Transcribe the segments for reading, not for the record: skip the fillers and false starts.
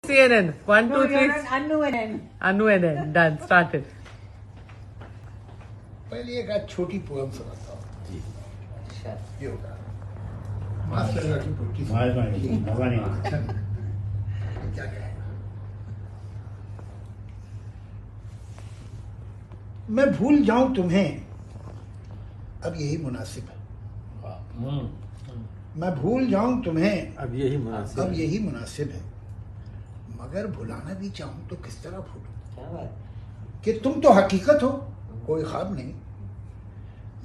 CNN. 1, 2, 3. Anu and N. Anu and N. Done. Started. पहले एक आज छोटी पोएम सुनाता हूँ। ये होगा मास्टर की पुट्टी क्या कहेगा। मैं भूल जाऊं तुम्हें अब यही मुनासिब है। मैं भूल जाऊं तुम्हें अब यही मुनासिब है। मगर भुलाना भी चाहूं तो किस तरह भूलूं कि तुम तो हकीकत हो, कोई ख्वाब नहीं।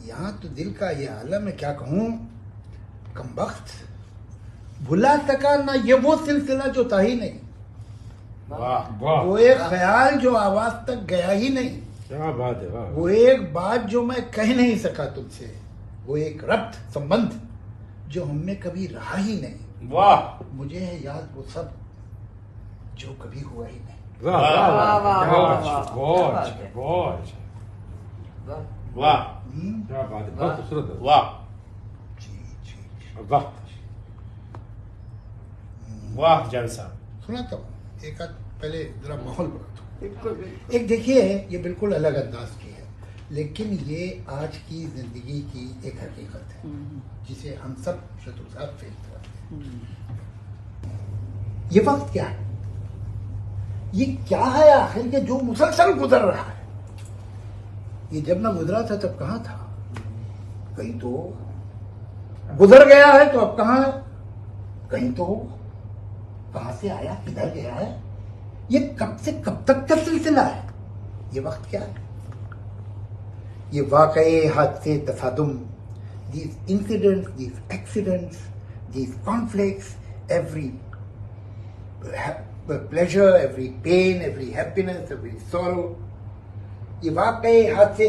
यहाँ तो दिल का ये आलम है, क्या कहूँ कमबख्त। भुला सका ना ये वो सिलसिला जो था ही नहीं, वो एक ख्याल जो आवाज तक गया ही नहीं। क्या बात है, वाह। वो एक बात जो मैं कह नहीं सका तुमसे, वो एक रब्त संबंध जो हमने कभी रहा ही नहीं। वाह। मुझे है याद वो सब जो कभी हुआ ही नहीं। वाह वाह वाह वाह, क्या बात है, बहुत खूबसूरत है। वाह जी जी वाह वाह, जलसा। सुनाता हूँ एक आध, पहले जरा माहौल बनाता हूँ। एक देखिए, ये बिल्कुल अलग अंदाज की है, लेकिन ये आज की जिंदगी की एक हकीकत है जिसे हम सब शत्रुसात फेल करते हैं। ये वक्त क्या है, ये क्या है आखिर के जो मुसलसल गुजर रहा है। ये जब मैं गुजरा था तब कहाँ था, कहीं तो गुजर गया है तो अब कहाँ है, कहीं तो कहां से आया किधर गया है। ये कब से कब तक का सिलसिला है। ये वक्त क्या है, ये वाकई हादसे तसादुम, these incidents, these accidents, these conflicts, every pleasure, every pain, every happiness, every sorrow, ये वाकई हादसे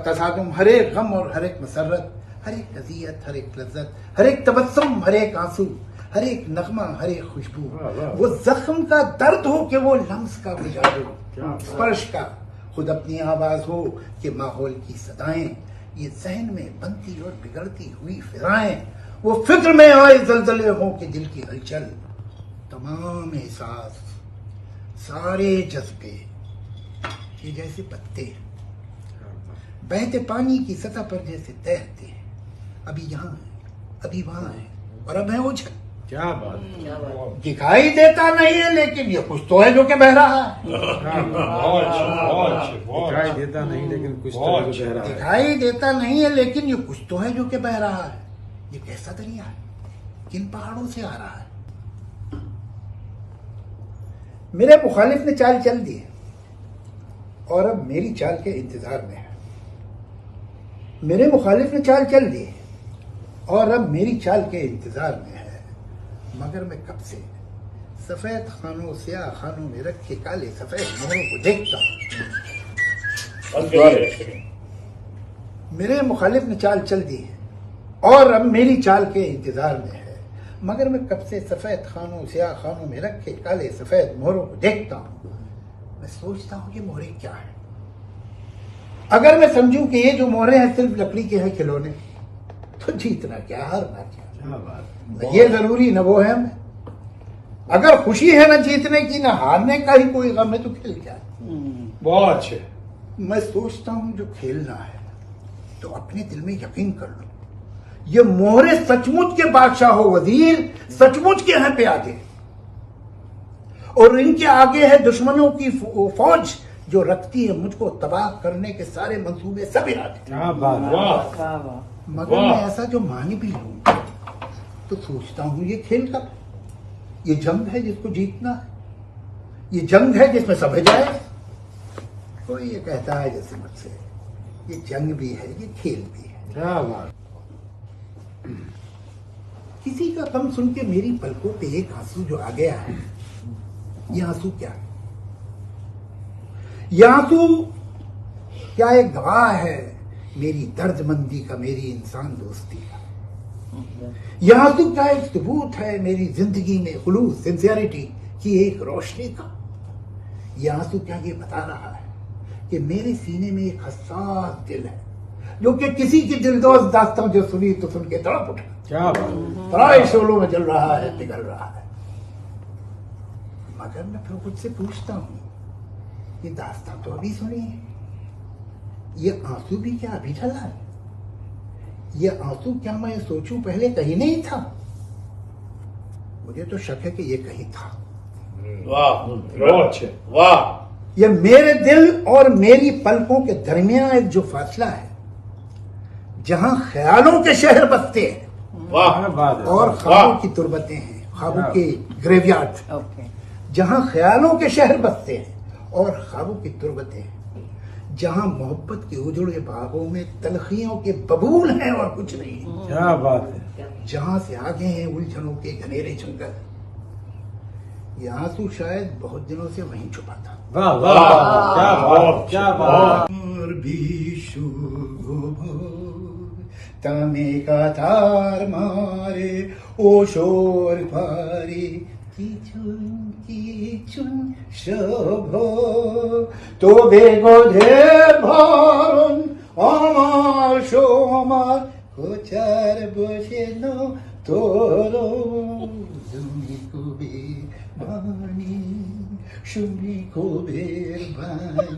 तसादुम, हर एक गम और हर एक मसरत, हर एक अज़ियत, हर एक लज्जत, हर एक तबस्सुम, हर एक आंसू, हर एक नगमा, हर एक खुशबू, वो जख्म का दर्द हो कि वो लम्स का वो जादू, स्पर्श का खुद अपनी आवाज हो कि माहौल की सदाएं, ये जहन में बनती और बिगड़ती हुई फिजाएं, वो फिक्र में आए जलजले हो कि दिल की हलचल, तमाम एहसास, सारे जज्बे, ये जैसे पत्ते बहते पानी की सतह पर जैसे तैरते हैं, अभी यहाँ है, अभी वहां है और अब है ओझल। क्या बात, दिखाई देता नहीं है लेकिन ये कुछ तो है जो कि बह रहा है। दिखाई देता नहीं लेकिन कुछ तो है जो बह रहा है। दिखाई देता नहीं है लेकिन ये कुछ तो है जो कि बह रहा है। ये कैसा दरिया है, किन पहाड़ों से आ रहा है। मेरे मुखालिफ ने चाल चल दी है और अब मेरी चाल के इंतजार में है। मेरे मुखालिफ ने चाल चल दी और अब मेरी चाल के इंतजार में है। मगर मैं कब से सफेद खानों स्याह खानों में रखे काले सफेद मोहरों को देखता हूं। मेरे मुखालिफ ने चाल चल दी है और अब मेरी चाल के इंतजार में है। मगर मैं कब से सफेद खानों स्याह खानों में रखे काले सफेद मोहरों को देखता हूं। मैं सोचता हूं ये मोहरे क्या है। अगर मैं समझूं कि ये जो मोहरे हैं सिर्फ लकड़ी के हैं खिलौने, तो जीतना क्या हारना क्या। ये जरूरी न वो है हमें। अगर खुशी है न जीतने की न हारने का ही कोई गम है तो खेल क्या। बहुत अच्छे। मैं सोचता हूं जो खेलना है तो अपने दिल में यकीन कर लो, ये मोहरे सचमुच के बादशाह हो वजीर, सचमुच के हैं प्यादे, और इनके आगे है दुश्मनों की फौज जो रखती है मुझको तबाह करने के सारे मंसूबे सब इरादे। मगर मैं ऐसा जो मान भी लूं तो सोचता हूं ये खेल का, ये जंग है जिसको जीतना है, ये जंग है जिसमें सब है जाए। कोई ये कहता है जैसे मुझसे ये जंग भी है ये खेल भी है। क्या बात। किसी का गम सुन के मेरी पलकों पे एक आंसू जो आ गया है, ये आंसू क्या है। ये आंसू क्या एक गवाह है मेरी दर्दमंदी का, मेरी इंसान दोस्ती का। यह आंसू क्या एक सबूत है मेरी जिंदगी में खुलूस सिंसियरिटी की एक रोशनी का। यह आंसू क्या ये बता रहा है कि मेरे सीने में एक हसास दिल है जो कि किसी की दिलदोज दास्तां जो सुनी तो सुन के तड़प उठा। क्या बात। पराए शोलों में जल रहा है, पिघल रहा है। मगर मैं फिर खुद से पूछता हूँ, ये दास्तान तो अभी सुनी है, ये आंसू भी क्या अभी ढला है? ये आंसू क्या मैं सोचूं पहले कहीं नहीं था? मुझे तो शक है कि ये कहीं था। वाह बहुत अच्छे, वाह। ये मेरे दिल और मेरी पलकों के दरमियान एक जो फासला है, जहां ख्यालों के शहर बसते हैं वाह बात है, और ख्वाबों की तुरबतें हैं, ख्वाबों के ग्रेवयार्ड। Okay. जहां ख्यालों के शहर बसते हैं और ख्वाबों की तुरबतें हैं, जहां मोहब्बत के उजड़े बागों में तलखियों के बबूल हैं और कुछ नहीं, क्या बात है। जहां से आगे हैं उलझनों के घनेरे जंगल। ये आंसू शायद बहुत दिनों से वहीं छुपा था। वाह वाह, क्या बात, क्या बात। और भी तमे का तार मारे ओ शोर भारी की चुन शोभो तो बेगोधे भारुन আমার সোমার কোচার বসে নো তোরো তুমি কবে বাণী শুনি কবের বাণী